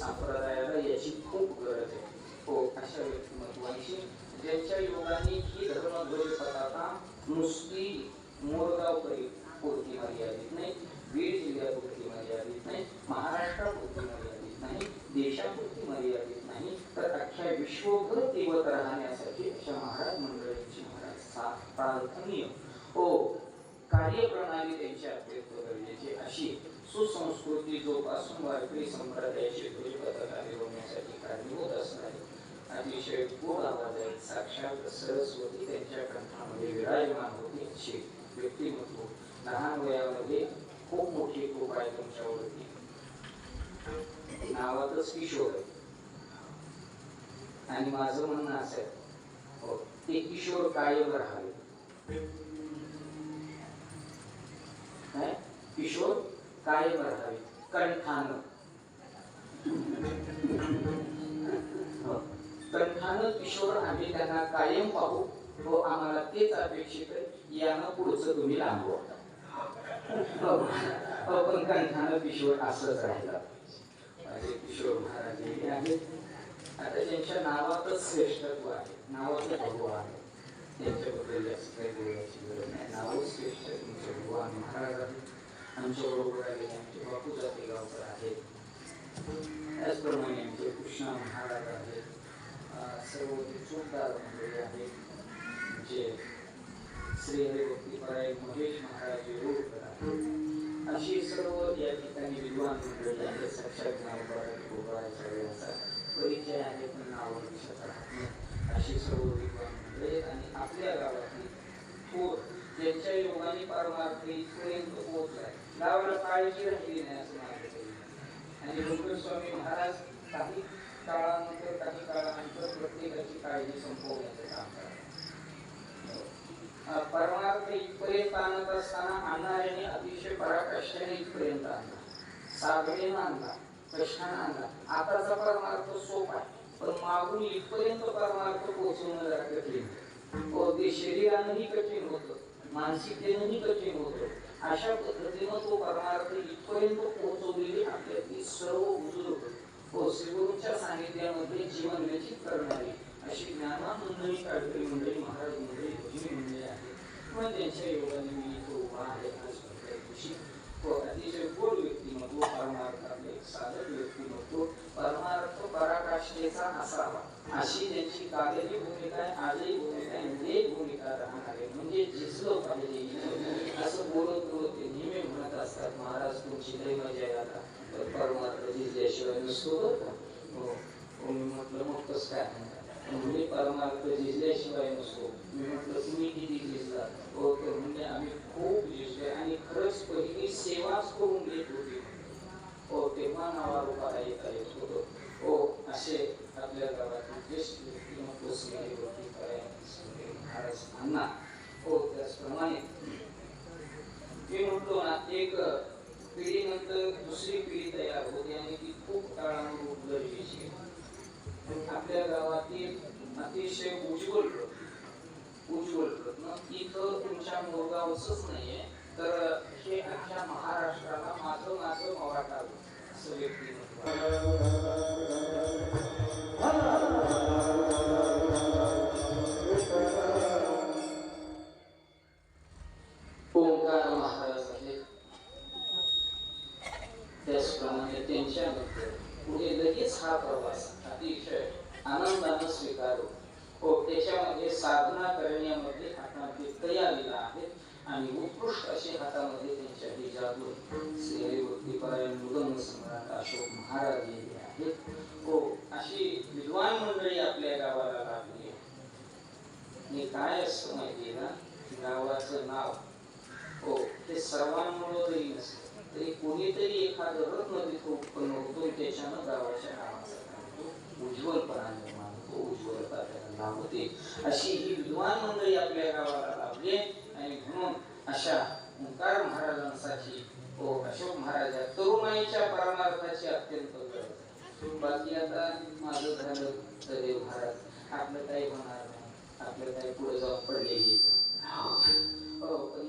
संप्रदायाला याची खूप गरज आहे. हो, अशा व्यक्तिमत्वांची ज्यांच्या योगाने ही धर्मध्वज पताका नुसती मोरगावकरी पुरती मर्यादित नाही, बीड जिल्ह्यापुरती मर्यादित नाही, महाराष्ट्रापुरती मर्यादित नाही, देशापुरती मर्यादित नाही, तर अख्ख्या विश्वभर तेवत राहण्यासाठी अशा महाराज मंडळींची महाराज प्रार्थनीय हो कार्यप्रणाली त्यांची अत्यंत गरजेची अशी सुसंस्कृती जोपासून वारकरी संप्रदायाची ध्वज पताका मिरवण्यासाठी कारणीभूत असणारी अतिशय गोड आवाजात साक्षात सरस्वती त्यांच्या कंठामध्ये विराजमान होती अशी व्यक्तिमत्व लहान वयामध्ये खूप मोठी कृपा आहे तुमच्यावरती. नावातच किशोर आहे आणि माझं म्हणणं असं आहे हो ते किशोर कायम राहावे. किशोर कायम राहावे कंठानं कंठानं किशोर आम्ही त्यांना कायम पाहू व आम्हाला तेच अपेक्षित आहे. यानं पुढचं तुम्ही लांबवा पण कंठानं किशोर असंच राहिला. माझे किशोर महाराज हे आहेत. आता त्यांच्या नावातच श्रेष्ठत्व आहे, नावाचं भगवा आहे. त्यांच्याबद्दल जास्त काही बोलायची गरज नाही. नावच श्रेष्ठ तुमचे भगवान महाराज आहेत. आमच्या बरोबर आलेले आमचे बापू जातेगावकर आहेत. त्याचप्रमाणे आमचे कृष्णा महाराज आहेत. सर्व चोपदार मंडळी आहेत. जे श्री हरिभक्तीपरायण महेश महाराज येऊळकर आहेत. अशी सर्व या ठिकाणी विद्वान मंडळी आहेत. साक्षात नावचा परिचय आहे पण नाव लक्षात राहत नाही. अशी सर्व विद्वान मंडळी आणि आपल्या गावातील थोर ज्यांच्या योगाने परमार्थ इथपर्यंत पोहोचलाय. गावाला काळजी राहिली नाही असं माझं आणि डोंगर स्वामी महाराज काही काळानंतर प्रत्येकाची काळजी संपवण्याचं काम करतात. परमार्थ इथपर्यंत आणत असताना आणणाऱ्याने अतिशय पराकाष्ठाने इथपर्यंत आणला, साधनेनं आणला, कष्टानं आणला. आताचा परमार्थ सोपा आहे पण मागून इथपर्यंत परमार्थ पोहोचवणं जरा कठीण. ते शरीरानंही कठीण होतं, मानसिकतेनंही कठीण होतं. अशा पद्धतीनं तो परमार्थ इथपर्यंत पोहोचवलेली आपल्यातली सर्व बुजुर्ग श्रीगुरूंच्या सानिध्यामध्ये जीवन व्यतीत करणारी अशी ज्ञानवान मंडळी, काळकरी मंडळी, महाराज मंडळी, भजनी मंडळी आहेत. पण त्यांच्या योगाने मी इथं उभा आहे आज दिवशी. अतिशय गोड व्यक्तिमत्व, परमार्थातले साधक व्यक्तिमत्व, परमार्थ पराकाष्ठेचा असावा अशी ज्यांची कालही भूमिका आहे, आजही भूमिका आहे, नेक भूमिका राहणार आहे. म्हणजे झिजलं पाहिजे असं बोलत बोलत ते नेहमी म्हणत असतात. महाराज तुमची लय मजा आहे आता, परमार्थ झिजल्याशिवाय नसतो बरं का. मी म्हटलं मग कसं काय म्हणजे परमार्थ झिजल्याशिवाय नसतो. मी म्हटलं तुम्ही किती झिजला हो तर म्हणजे आम्ही खूप झिजले आणि खरंच पहिली सेवाच करून घेत होती हो तेव्हा नावारूपाला येता येत होतं हो. असे आपल्या गावातील ज्येष्ठ व्यक्तिमत्व महाराज अण्णा हो. त्याचप्रमाणे मी म्हटलो ना एक पिढीनंतर दुसरी पिढी तयार होते आणि ती खूप काळानुरूप गरजेची आहे. आपल्या गावातील अतिशय उज्ज्वल रत्न इथं तुमच्या मोरगावच नाहीये तर हे अख्ख्या महाराष्ट्राला माझं मराठा असं व्यक्तिमत्व. ओंकार महाराज आहेत. त्याचप्रमाणे त्यांच्यानंतर पुढे लगेच हा प्रवास अतिशय आनंदानं स्वीकारू हो. त्याच्यामध्ये साधना करण्यामध्ये हातामध्ये तयारीला आहेत आणि उत्कृष्ट असे हातामध्ये त्यांच्या हे जादू श्री हरिभक्तीपरायण मृदंग सम्राट अशोक महाराज हे आहेत हो. अशी विद्वान मंडळी आपल्या गावाला लाभली आहे. काय असतं माहितीये ना, गावाचं नाव हो हे सर्वांमुळे जरी नसतं तरी कोणीतरी एखादं रत्न तिथं उत्पन्न होतो. त्याच्यानं गावाच्या नावाचा उज्ज्वलपणा निर्माण होतो, उज्ज्वलता त्याला लाभते. अशी ही विद्वान मंडळी आपल्या गावाला लाभली आणि म्हणून अशा ओंकार महाराजांसाठी हो अशोक महाराज तरुणाईच्या परमार्थाची अत्यंत गरज. बाकी आता माझं झालं तर देव महाराज आपलं काही होणार नाही, आपलं काही पुढे जाऊन पडलेली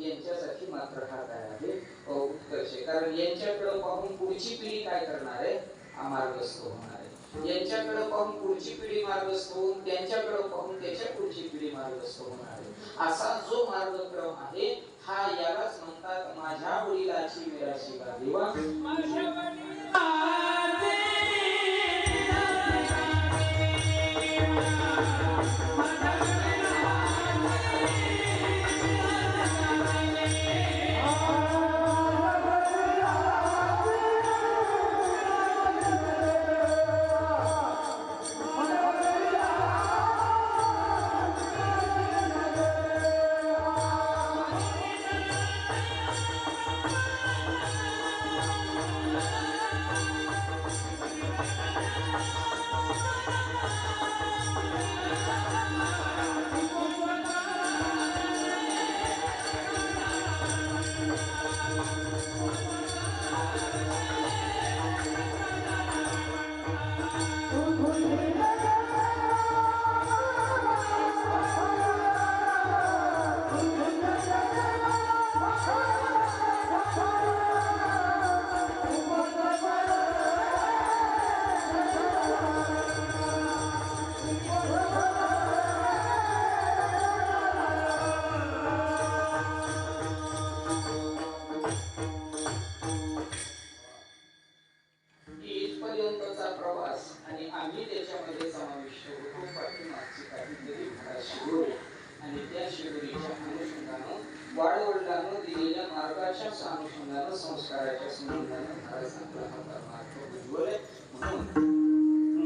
यांच्यासाठी मात्र हा काय आहे उत्कर्ष. कारण यांच्याकडे पाहून पुढची पिढी काय करणार आहे हा मार्गस्थ होणार आहे. यांच्याकडे पाहून पुढची पिढी मार्गस्थ होऊन त्यांच्याकडे पाहून त्याच्या पुढची पिढी मार्गस्थ होणार आहे. असा जो मार्गक्रम आहे हा यालाच म्हणतात माझ्या वडिलाची मिराशी का देवा.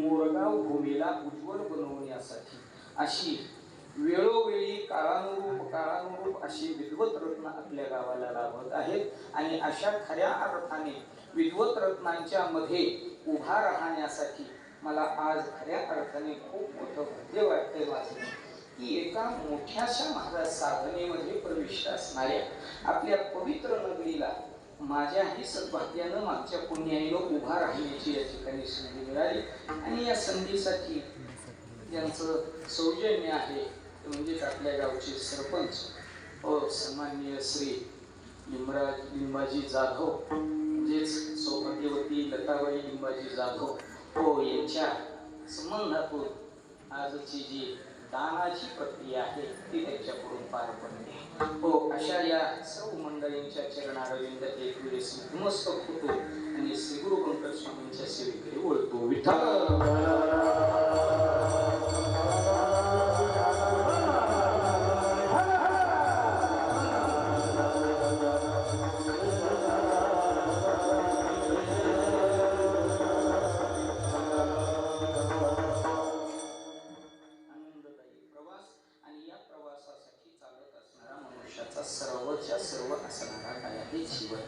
मोरगाव भूमीला उज्ज्वल बनवण्यासाठी अशी वेळोवेळी काळानुरूप अशी विद्वत रत्न आपल्या गावाला लाभत आहेत. आणि अशा खऱ्या अर्थाने विद्वत रत्नांच्या मध्ये उभा राहण्यासाठी मला आज खऱ्या अर्थाने खूप मोठं भाग्य वाटतंय माझं की एका मोठ्याशा महाराज साधनेमध्ये प्रविष्ट असणाऱ्या आपल्या पवित्र नगरीला माझ्याही सद्भाग्यानं मागच्या पुण्याईनं उभा राहण्याची या ठिकाणी संधी मिळाली. आणि या संधीसाठी ज्यांचं सौजन्य आहे म्हणजेच आपल्या गावचे सरपंच सन्माननीय श्री लिंबाजी जाधव म्हणजेच सौभाग्यवती लताबाई लिंबाजी जाधव यांच्या संबंधातून आजची जी दानाची प्रक्रिया आहे ती त्यांच्याकडून पार पडते. अशा या सर्व मंडळींच्या चरणारविंद एक वेळेस नतमस्तक होतो आणि श्री गुरु पंकज स्वामींच्या सेवेकडे वळतो. विठ्ठल सर्व असणारा काय आहे जीवन.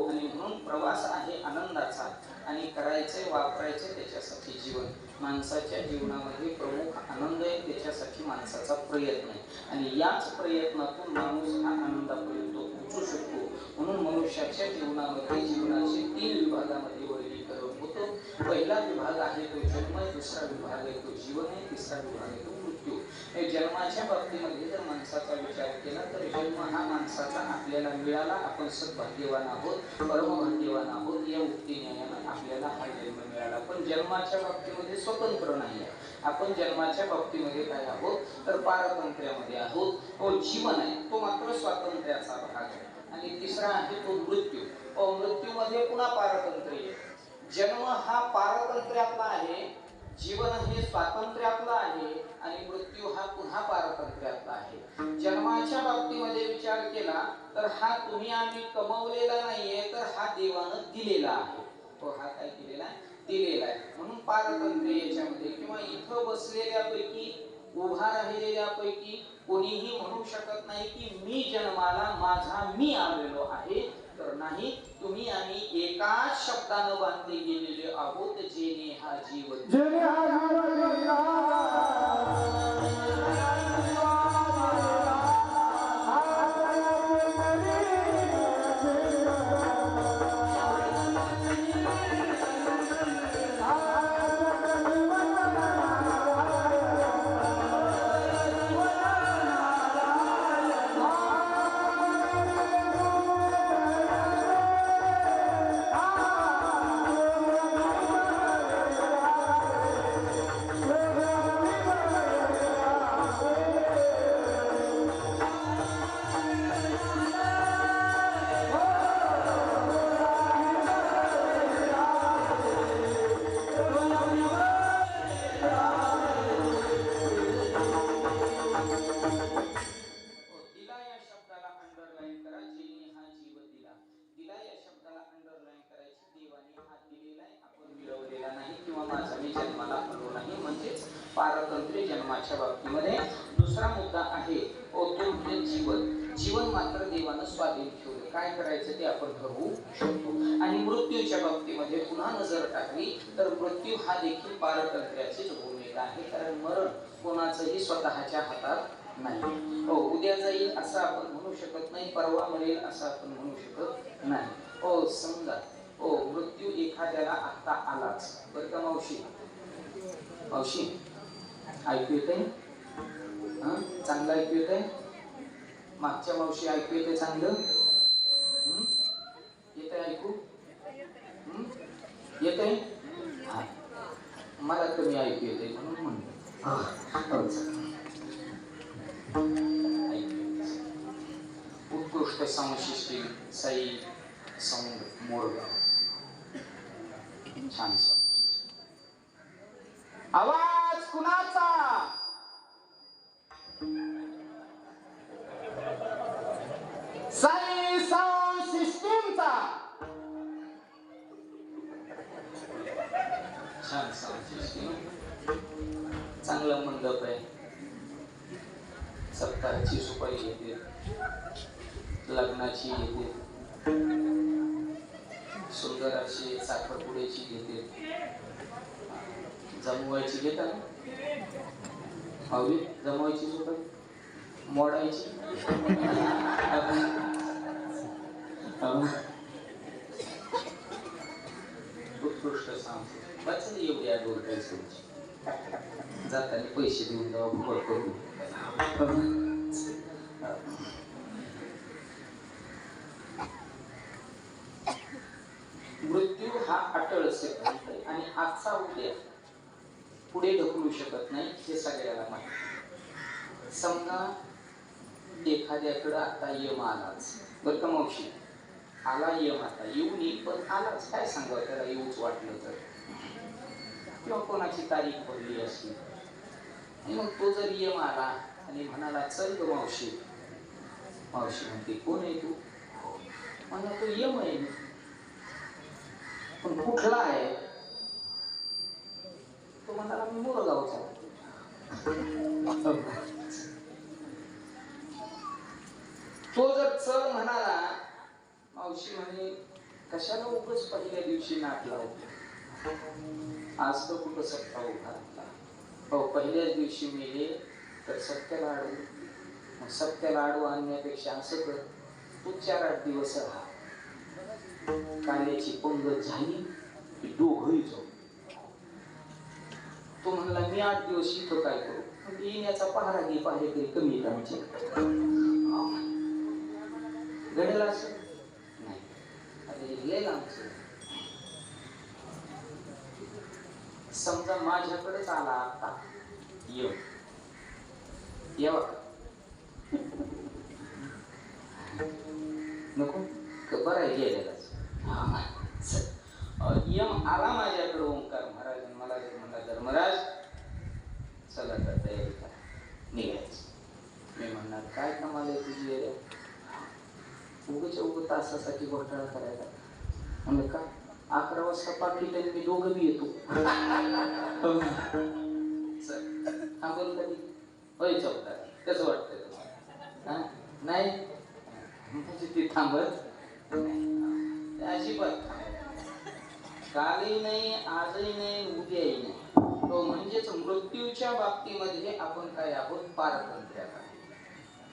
आणि म्हणून प्रवास आहे आनंदाचा आणि करायचे वापरायचे त्याच्यासाठी जीवन. माणसाच्या जीवनामध्ये प्रमुख आनंद आहे त्याच्यासाठी माणसाचा प्रयत्न आहे आणि याच प्रयत्नातून माणूस हा आनंदापर्यंत पोहोचू शकतो. म्हणून मनुष्याच्या जीवनामध्ये जीवनाचे 3 विभागामध्ये वर्गीकरण होतं. पहिला विभाग आहे तो जन्म, दुसरा विभाग आहे तो जीवन आहे, तिसरा विभाग आहे तो मृत्यू. जन्माच्या बाबतीमध्ये जर माणसाचा विचार केला तर जन्म हा माणसाचा आपल्याला मिळाला, आपण सद्भाग्यवान आहोत, परमभाग्यवान आहोत, या उक्ती न्यायाने आपल्याला हा जन्म मिळाला. पण जन्माच्या बाबतीमध्ये स्वतंत्र नाही आहे. आपण जन्माच्या बाबतीमध्ये काय आहोत तर पारतंत्र्यामध्ये आहोत. जीवन आहे तो मात्र स्वातंत्र्याचा भाग आहे. आणि तिसरा आहे तो मृत्यू. मृत्यूमध्ये पुन्हा पारतंत्र्य. जन्म हा पारतंत्र्यातला आहे, जीवन हे स्वातंत्र्यातला आहे आणि मृत्यू हा पुन्हा पारतंत्र्यातला आहे. जन्माच्या बाबतीमध्ये विचार केला तर हा तुम्ही आम्ही कमवलेला नाहीये, तर हा देवानं दिलेला आहे. तो हा काय केलेला आहे? दिलेला आहे. म्हणून पारतंत्र्य याच्यामध्ये किंवा इथं बसलेल्यापैकी उभा राहिलेल्यापैकी कोणीही म्हणू शकत नाही की मी जन्माला माझा मी आलेलो आहे. तर नाही, तुम्ही आम्ही एकाच शब्दानं बांधले गेलेले आहोत, जेणे हा जीवन. जेणे हा जन्म माझा मी जन्माला आलो नाही, म्हणजेच पारतंत्र्य जन्माच्या बाबतीमध्ये. दुसरा मुद्दा आहे तो म्हणजे जीवन मात्र देवानं स्वाधीन ठेवलं. काय करायचं ते आपण ठरवू शकतो. आणि मृत्यूच्या बाबतीमध्ये पुन्हा नजर टाकली तर मृत्यू हा देखील पारतंत्र्याचीच भूमिका आहे. कारण मरण कोणाचंही स्वतःच्या हातात नाही. हो, उद्या जाईल असं आपण म्हणू शकत नाही, परवा मरेल असं आपण म्हणू शकत नाही. हो, समजा हो मृत्यू एखाद्याला आता आलाच बरं का मावशी, मावशी ऐकू येते? चांगलं ऐकू येते? मागच्या मावशी ऐकू येते चांगलं? येते ऐकू? येते? मला कमी ऐकू येते म्हणून म्हणतो. उत्कृष्ट संशिष्टी सई सौंद मोरगाव, छान आवाज कुणाचा? साई साऊंड सिस्टीमचा. छान साऊंड सिस्टीम, चांगला मंडप आहे. सत्काराची सुपारी येते, लग्नाची येते, सुंदर अशी साखरपुड्याची घेते, जमवायची घेता हवी, जमवायची सुपारी, मोडायची उत्कृष्ट सांग वाचन एवढी ऍडव्हर्टाइजमेंटची जाताना पैसे देऊन जावा फुकट करू. मृत्यू हा अटळ सिद्धांत आहे आणि आजचा उद्या पुढे ढकलू शकत नाही हे सगळ्याला माहिती. समजा एखाद्याकडं आता यम आलाच बरं का मावशी, आला यम, आता येऊन येईल पण आलाच, काय सांगावं त्याला येऊच वाटलं तर, किंवा कोणाची तारीख पडली अशी, मग तो जर यम आला आणि म्हणाला चल ग मावशी, मावशी म्हणते कोण आहे तू? म्हणला तो यम आहे. पण कुठला आहे? तो म्हणाला मी मोरगावचा. तो जर चल म्हणाला, मावशी म्हणे कशाला उगाच पहिल्या दिवशी नाट लावतो, आज तर कुठं सत्ता उभारला. हो, पहिल्याच दिवशी मेले तर सत्याला अडवू, मग सत्याला अडवू आणण्यापेक्षा असं कर, तू 4-8 दिवस राहा, कांद्याची पंगत झाली की दोघही जाऊ. तो म्हणला मी 8 दिवस इथं काय करू? येण्याचा पहारा घे, पहारेकरी कमी येत आमचे. घडेल असं नाही, अरे येईल आमचं. समजा माझ्याकडेच आला आता येऊ, येवा नको बरं आहे गेलेलाच. यम आला माझ्याकडे ओंकार महाराज, मला म्हणला धर्मराज चला तर तयारी करा, निघायचं. मी म्हणणार काय कमाल आहे तुझी, उगच्या उग तासासाठी घोटाळा करायला. म्हणलं का 11 वाजता पाकिट आणि मी दोघं बी येतो. थांबल कधी होय चौथा, कसं वाटतंय तुम्हाला? नाही म्हणजे ती थांबत अजिबात, कालही नाही, आजही नाही, उद्याही नाही. तो म्हणजेच मृत्यूच्या बाबतीमध्ये आपण काय आहोत? पारतंत्र्यात.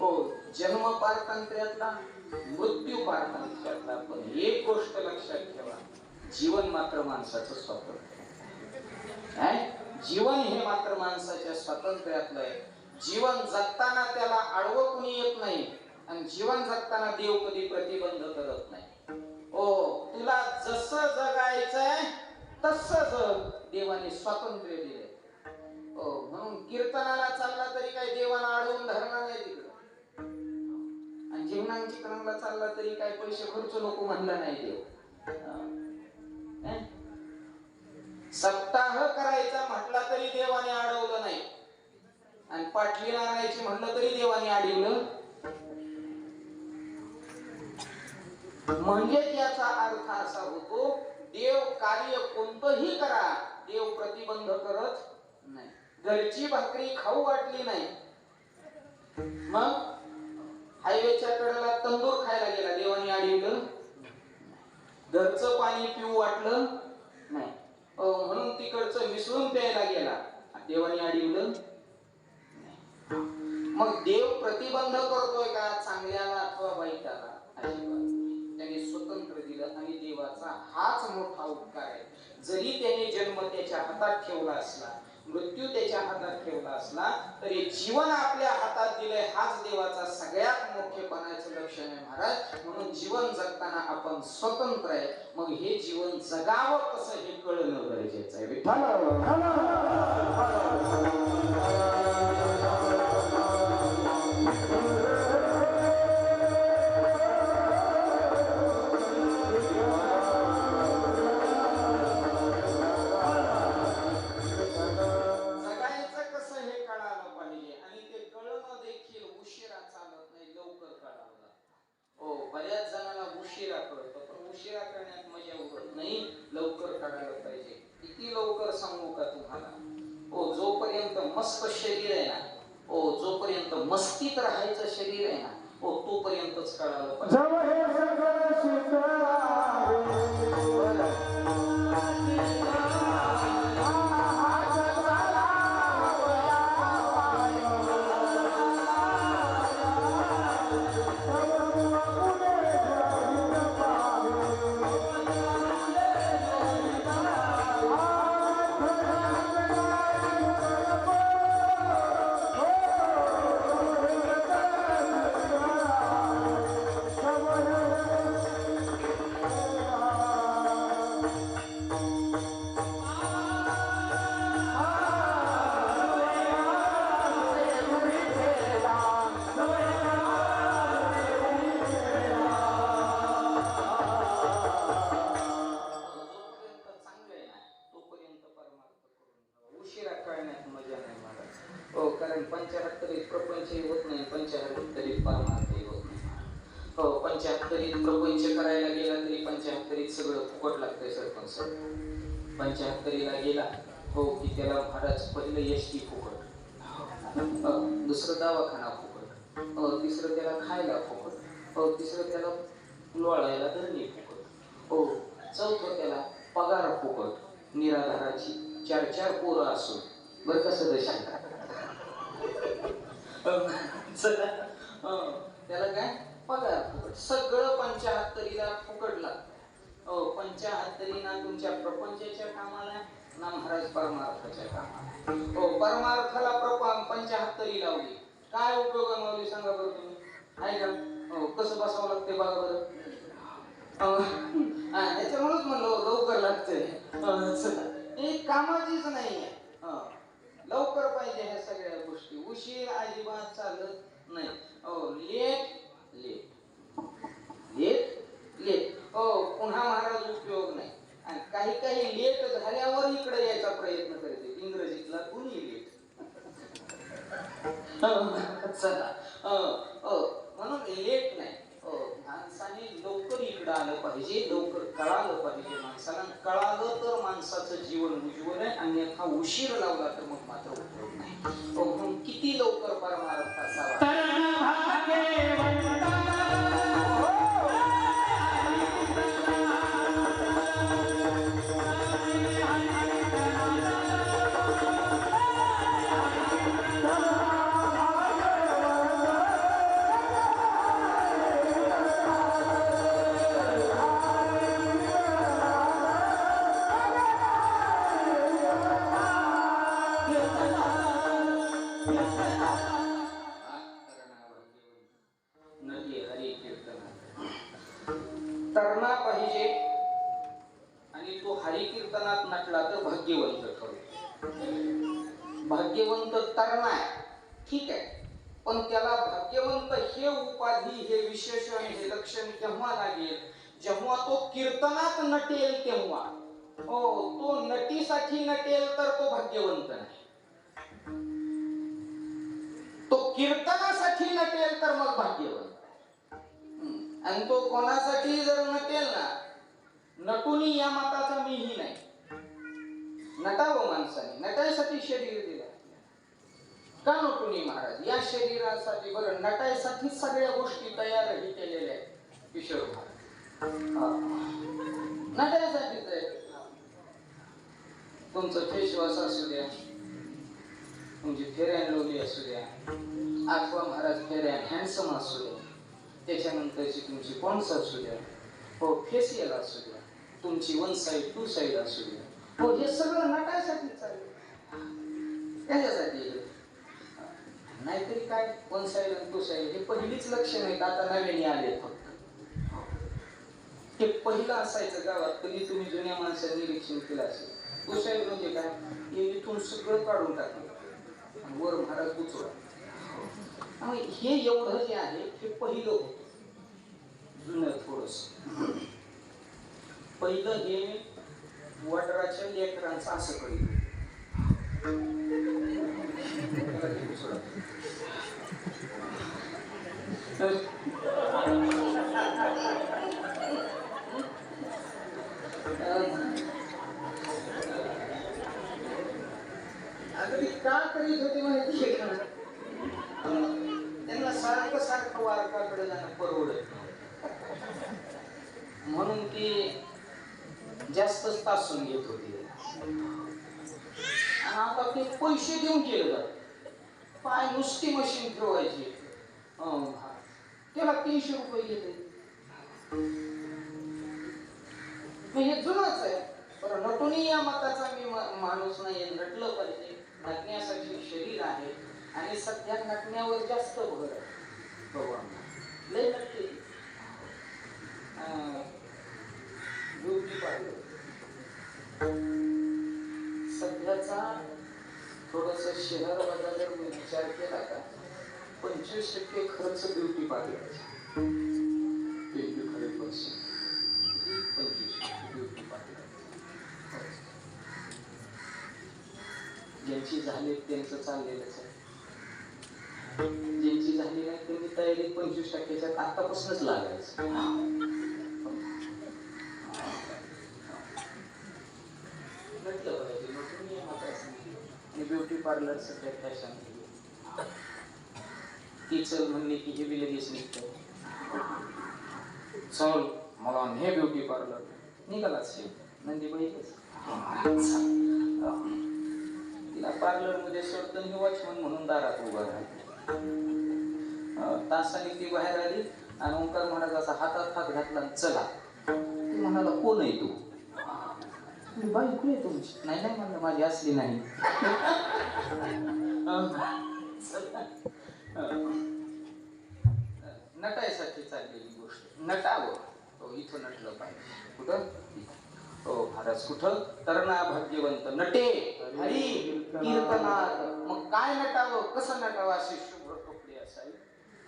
हो, जन्म पारतंत्र्यातला, मृत्यू पारतंत्र्यातला. पण एक गोष्ट लक्षात ठेवा, जीवन मात्र माणसाचं स्वातंत्र्य आहे. जीवन हे मात्र माणसाच्या स्वातंत्र्यातलं आहे. जीवन जगताना त्याला आडवं कुणी येत नाही आणि जीवन जगताना देव कधी प्रतिबंध करत नाही. हो, तुला जसं जगायचंय तसं जग, देवाने स्वातंत्र्य दिले. हो, म्हणून कीर्तनाला चालला तरी काही देवाला अडवून धरणार नाही तिकडं, आणि जीवनांचिकरणाला चालला तरी काही पैसे खर्च नको म्हणला नाही देव. सप्ताह करायचा म्हटला तरी देवाने अडवलं नाही, आणि पाठली आणायची म्हटलं तरी देवाने अडवलं. म्हणजे याचा अर्थ असा होतो, देव कार्य कोणतंही करा देव प्रतिबंध करत नाही. घरची भाकरी खाऊ वाटली नाही, मग हायवेच्या कडेला तंदूर खायला गेला, देवाने अडवलं. घरचं पाणी पिऊ वाटलं नाही, म्हणून तिकडचं मिसळून प्यायला गेला, देवाने अडवलं. मग देव प्रतिबंध करतोय का चांगल्याला अथवा वाईटाला? अजिबात. त्याने स्वतंत्र दिलं आणि देवाचा हाच मोठा उपकार आहे. जरी त्याने जन्म त्याच्या हातात ठेवला असला, मृत्यू त्याच्या हातात ठेवला असला, तरी जीवन आपल्या हातात दिलंय, हाच देवाचा सगळ्यात मोठेपणाचं लक्षण आहे महाराज. म्हणून जीवन जगताना आपण स्वतंत्र आहे. मग हे जीवन जगावं कसं हे कळणं गरजेचं आहे. बऱ्याच जणांना उशिरा कळतं, पण उशिरा करण्यात मजा उरत नाही, लवकर काढायला पाहिजे. किती लवकर सांगू का तुम्हाला? जोपर्यंत मस्त शरीर आहे ना, जोपर्यंत मस्तीत राहायचं शरीर आहे ना, तोपर्यंतच काढायला पाहिजे. कारण 75 प्रपंच होत नाही, 75 परमार्थ होत नाही. 75 प्रपंच करायला गेला तरी 75 सगळं फुकट लागतंय सरपंच. 75ला गेला की त्याला महाराज पहिलं एसटी फुकट, दुसरं दवाखाना फुकट, तिसरं त्याला खायला फुकट, तिसरं त्याला लोळायला धरणी फुकट, चौथं त्याला पगार फुकट, निराधाराची 4-4 पोरं असून. बरं का सदस्य, त्याला काय पगार फुकट, सगळं 75ला फुकट लागतं. 75 ना तुमच्या प्रपंचाच्या कामाला ना महाराज परमार्थाच्या कामाला. परमार्थाला 75 लावली, काय उपयोग आहे माऊली सांगा बरं तुम्ही? आहे का? कसं बसावं लागते बघा बरं. त्याच्यामुळेच म्हणलं लवकर लागतंय. हे कामाचीच नाही आहे. लवकर पाहिजे ह्या सगळ्या गोष्टी, उशीर अजिबात चालत नाही. लेट लेट लेट लेट, पुन्हा महाराज उपयोग नाही. आणि काही काही लेट झाल्यावर इकडे यायचा प्रयत्न करते, इंग्रजीतला कुणी लेट. चला, म्हणून लेट नाही. माणसाने लवकर इकडं आलं पाहिजे, लवकर कळालं पाहिजे माणसाला. कळालं तर माणसाचं जीवन उज्ज्वल आहे, अन्यथा उशीर लावला तर मग मात्र उपयोग नाही. म्हणून किती लवकर परमार्थ असावा. तरणा पाहिजे आणि तो हरी कीर्तनात नटला तर भाग्यवंत ठरतो. भाग्यवंत तरणा आहे, ठीक आहे, पण त्याला भाग्यवंत हे उपाधी, हे विशेषण, हे लक्षण केव्हा लागेल? जेव्हा तो कीर्तनात नटेल तेव्हा. तो नटीसाठी नटेल तर तो भाग्यवंत नाही. तो कीर्तनासाठी नटेल तर मग भाग्यवंत. आणि तो कोणासाठी जर नटेल ना, नटुनी या मताचा मीही नाही. नटावं माणसाने, नटायसाठी शरीर दिलं का नको नाही महाराज? या शरीरासाठी बरं नटायसाठी सगळ्या गोष्टी तयारही केलेल्या आहेत किशोर महाराज. नटायसाठीच आहे. तुमचं फेसवॉश असू द्या, तुमची फेअर लवली असू द्या, अथवा महाराज फेअर हँडसम असू द्या, त्याच्यानंतरची तुमची पॉन्स असू द्या, हो फेशियल असू द्या, तुमची 1 साइड 2 साइड असू द्या, हो हे सगळं नटायसाठी चालू, त्याच्यासाठी. नाहीतरी काय 1 साइड आणि 2 साइड हे पहिलीच लक्षण आहेत, आता नव्याने आले फक्त. ते पहिलं असायचं गावात, कधी तुम्ही जुन्या माणसांनी निरीक्षण केलं असेल. 2 साइड म्हणजे काय? हे इथून सगळं काढून टाकलं आणि वर महाराज बुचवला. हे एवढं जे आहे हे पहिलं होतं जुनं. थोडस पहिलं हे वडराच्या लेकरांचं असं करीत. अगदी का करीत होते माहिती का? त्यांना सारखं सारखं वारकाकडे जाणं परवडत म्हणून ती जास्तच तासून घेत होती. आणि आता ते पैसे देऊन केलं जात. पाय नुसती मशीन ठेवायची, त्याला 300 रुपये घेते. हे जुनच आहे. बरं नटूनही या मताचा मी माणूस नाही. नटलं पाहिजे, नटण्यासाठी शरीर आहे आणि सध्या नटण्यावर जास्त भर आहे. भगवान लय नटते. ब्युटी पार्लर सध्याचा थोडस शहर बाजार विचार केला का 25% खर्च ब्युटी पार्लरचा. 25% beauty parlour. ज्यांची झाली त्यांचं चाललेलंच आहे. ज्यांची झाली नाही त्यांनी तयारी 25%च्या आतापासूनच लागायचं. म्हटलं पाहिजे आणि ब्युटी पार्लर सध्या फॅशन ती चल म्हणले की हे बी लगेच निघतं. चल मला हे ब्युटी पार्लर निघालाच नंदीबाईच. तिला पार्लर मध्ये सोडतं वॉचमन म्हणून दारात उभा राहिली. तासाने ती बाहेर आली आणि ओंकार महाराजाचा हातात हात घातला. चला. ती म्हणाला कोण आहे तू? बाई कुठे आहे तुमची? नाही नाही म्हणलं माझी असली नाही. नटायसाठी चाललेली गोष्ट. नटावं, तो इथं नटलं पाहिजे. कुठं? हो महाराज कुठं? तरणा भाग्यवंत नटे हरी कीर्तनात. मग काय नटावं, कसं नटावं? असे शुभ्र कपडे असावे,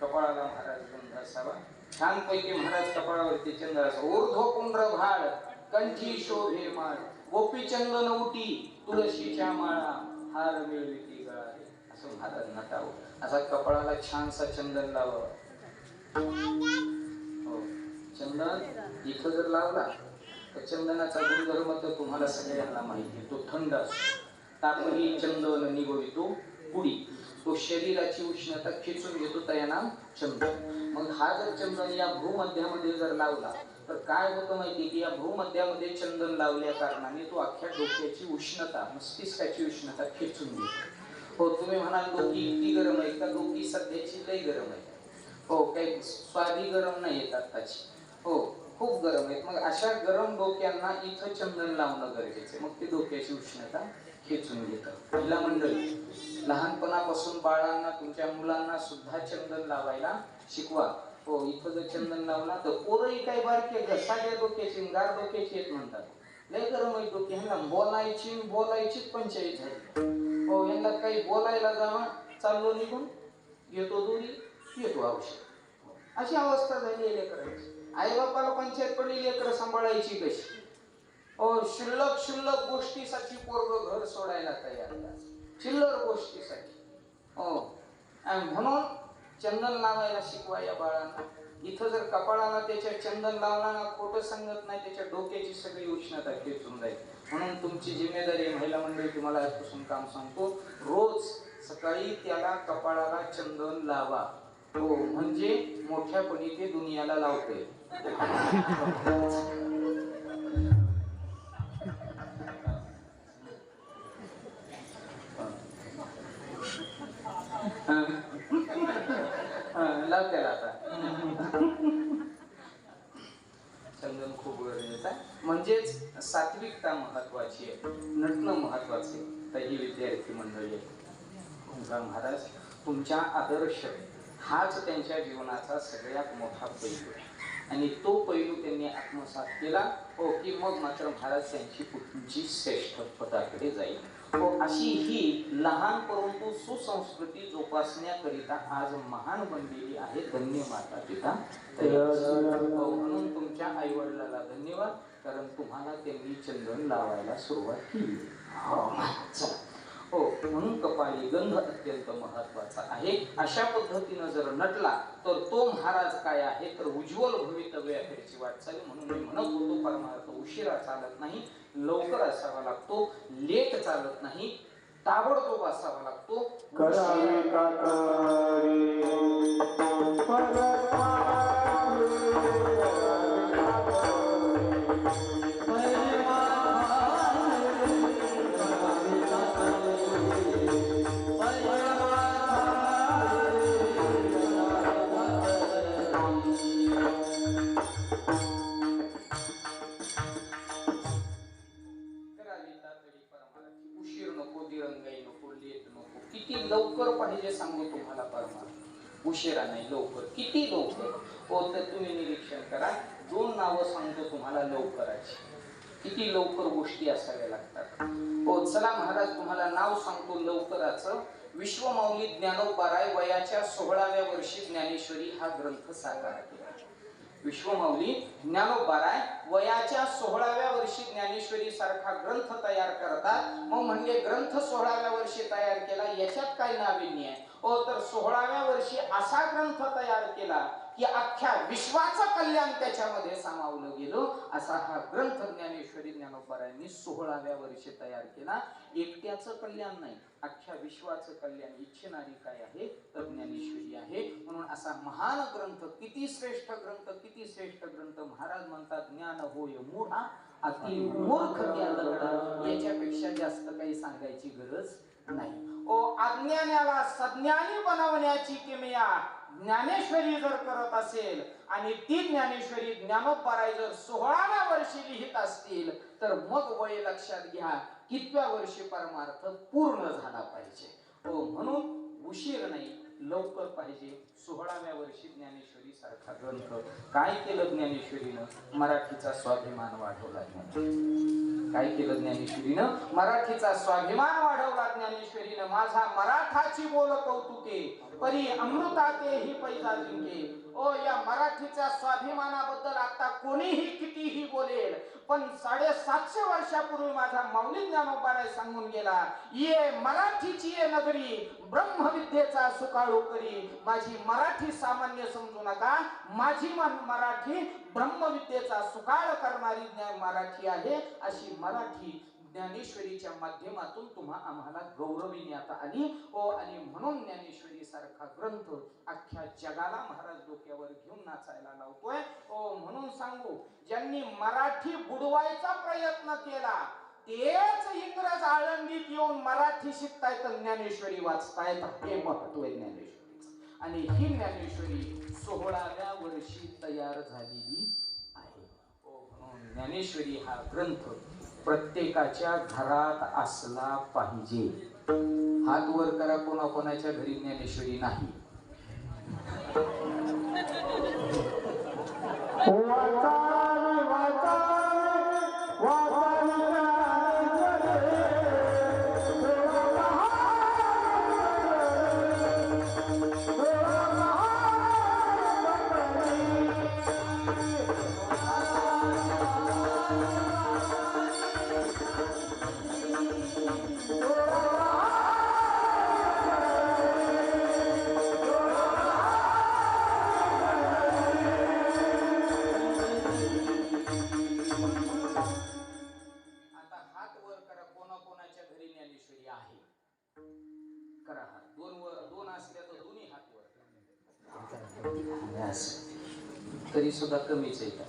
कपाळाला महाराज गंध असावा, छानपैकी महाराज कपाळावरती चंद्र असावा, ऊर्ध्व पुंड्र भाड, कंठी शोभे माळ, गोपी चंदन उटी, तुळशीच्या माळा, हार मिळविती गळाले. असं महाराज नटावं. असा कपाळाला छानसा चंदन लावावं. हो चंदन इथं जर लावला तर चंदनाचा गुणधर्म तर तुम्हाला सगळ्यांना माहिती आहे. तो थंड असतो. तापही चंदन निगोवितो पुडी. तो शरीराची उष्णता खेचून घेतो, त्या नाम चंदन. मग हा जर चंदन या भूमध्यामध्ये जर लावला तर काय होतं माहिती की या भूमध्यामध्ये चंदन लावल्या कारणाने तो अख्ख्या डोक्याची उष्णता, मस्तिष्काची उष्णता खेचून घेतो. हो तुम्ही म्हणाल डोकी इतकी गरम आहे का? डोकी सध्याची लई गरम आहे. हो काही स्वादी गरम नाही येत आत्ताची. हो खूप गरम आहेत. मग अशा गरम डोक्यांना इथं चंदन लावणं गरजेचं. मग ते डोक्याची उष्णता खेचून घेतं. पहिला मंडळी लहानपणापासून बाळांना, तुमच्या मुलांना सुद्धा चंदन लावायला शिकवा. हो इथं जर चंदन लावला तर पोरही काही बारके साध्या डोक्याची गार डोक्याची येत म्हणतात. लय गरम आहे डोके. ह्यांना बोलायचीच पंचायत झाली. हो यांना काही बोलायला जावं, चाललो निघून, घेतो दोरी, येतो औषध. अशी अवस्था झाली आहे लेकरांची. आई बापाला पंचायत पडली लेकरं सांभाळायची कशी. हो शुल्लक गोष्टीसाठी पोरग घर सोडायला तयार. चिल्लर गोष्टीसाठी. हो आणि म्हणून चंदन लावायला शिकवा या बाळांना. इथं जर कपाळाला त्याच्या चंदन लावला ना, खोटं सांगत नाही, त्याच्या डोक्याची सगळी उष्णता खेचून जाईल. म्हणून तुमची जिम्मेदारी महिला मंडळी, तुम्हाला आजपासून काम सांगतो, रोज सकाळी त्याला कपाळाला चंदन लावा. हो, म्हणजे मोठ्यापणी ते दुनियाला लावते. लाव त्याला आता. चंदन खूप गरजेचं आहे. म्हणजेच सात्विकता महत्वाची आहे, नटणं महत्वाचे आहे. तर ही विद्यार्थी मंडळी आहे. महाराज तुमच्या आदर्श हाच त्यांच्या जीवनाचा सगळ्यात मोठा पैलू आहे आणि तो पैलू त्यांनी आत्मसात केला हो की मग मात्र महाराज त्यांची पुढची श्रेष्ठ पदाकडे जाईल. हो, अशी ही लहान परंतु सुसंस्कृती जोपासण्याकरिता आज महान बनलेली आहे धन्य माता पिता. म्हणून तुमच्या आई वडिलाला धन्यवाद, कारण तुम्हाला त्यांनी चंदन लावायला सुरुवात केली. हो, म्हणून कपाळी गंध अत्यंत महत्वाचा आहे. अशा पद्धतीनं जर नटला तर तो महाराज काय आहे तर उज्ज्वल भवितव्याकडची वाटचाल. म्हणून मी म्हणत होतो परमार्थ उशिरा चालत नाही, लवकर असावा लागतो, लेट चालत नाही, ताबडतोब असावा लागतो. किती लवकर पाहिजे सांगू तुम्हाला परमार्थ, उशिरा नाही, लवकर. किती लवकर हो तर तुम्ही निरीक्षण करा. 2 नावं सांगतो तुम्हाला लवकराची, किती लवकर गोष्टी असाव्या लागतात. हो चला महाराज तुम्हाला नाव सांगतो लवकराचं. विश्वमौली ज्ञानोबाराय वयाच्या 16व्या वर्षी ज्ञानेश्वरी हा ग्रंथ साकार केला. विश्वमौली ज्ञानोबाराय वयाच्या 16व्या वर्षी ज्ञानेश्वरी सारखा ग्रंथ तयार करतात. मग म्हणजे ग्रंथ 16व्या वर्षी तयार केला, याच्यात काय नाविन्य आहे हो तर 16व्या वर्षी असा ग्रंथ तयार केला की अख्ख्या विश्वाचं कल्याण त्याच्यामध्ये सामावलं गेलं. असा हा ग्रंथ ज्ञानेश्वरी ज्ञानोबारायांनी 16व्या वर्षी तयार केला. एकट्याचं कल्याण नाही, अख्ख्या विश्वाचं कल्याण इच्छिणारी काय आहे तर ज्ञानेश्वरी आहे. म्हणून असा महान ग्रंथ, किती श्रेष्ठ ग्रंथ, किती श्रेष्ठ ग्रंथ. महाराज म्हणतात ज्ञान होय मूढा अति मूर्ख ज्ञान, याच्यापेक्षा जास्त काही सांगायची गरज नाही. ओ अज्ञानाला सज्ञानी बनवण्याची किमया ज्ञानेश्वरी जर करत असेल आणि ती ज्ञानेश्वरी ज्ञानोबाराय जर 16व्या वर्षी लिहित असतील तर मग वय लक्षात घ्या कितव्या वर्षी परमार्थ पूर्ण झाला पाहिजे. हो, म्हणून उशीर नाही, लवकर पाहिजे. 16व्या वर्षी ज्ञानेश्वरी सारखा ग्रंथ. काय केलं ज्ञानेश्वरीनं? मराठीचा स्वाभिमान वाढवला. काय केलं ज्ञानेश्वरीनं? मराठीचा स्वाभिमान वाढवला ज्ञानेश्वरीनं. माझा मराठाची बोल कौतुके परी अमृताते ही पैजा जिंके. ओ या मराठीच्या स्वाभिमानाबद्दल आता कोणीही कितीही बोलेल, पण 750 वर्षापूर्वी माझा मौली ज्ञानोबाराय सांगून गेला, ये मराठीची ये नगरी ब्रह्मविद्येचा सुकाळू करी. माझी मराठी सामान्य समजू नका, माझी मराठी ब्रह्मविद्येचा सुकाळ करणारी मराठी आहे. अशी मराठी ज्ञानेश्वरीच्या माध्यमातून आम्हाला गौरविण्यात आली. आणि म्हणून ज्ञानेश्वरी सारखा ग्रंथ अख्ख्या जगाला महाराज डोक्यावर घेऊन नाचायला लावतोय. म्हणून सांगू, ज्यांनी मराठी बुडवायचा प्रयत्न केला तेच इंग्रज आळंदीत येऊन मराठी शिकतायत, ज्ञानेश्वरी वाचतायत. हे महत्व आहे ज्ञानेश्वरीचं. आणि ही ज्ञानेश्वरी 16व्या वर्षी तयार झालेली आहे. म्हणून ज्ञानेश्वरी हा ग्रंथ प्रत्येकाच्या घरात असला पाहिजे. हात वर करा कोणाकोणाच्या घरी ज्ञानेश्वरी नाही. आहे. करा हात. दोन असल्या तर दोन्ही हात वर. तरी सुद्धा कमीच आहे का?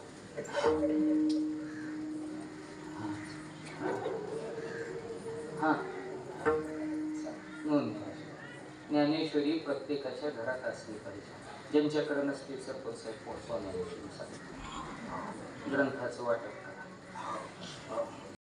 हा नोंद घ्या. ज्ञानेश्वरी प्रत्येकाच्या घरात असली पाहिजे. ज्यांच्याकडे नसते सरपंच साहेब पोहोचवा ग्रंथाचं वाटप करा.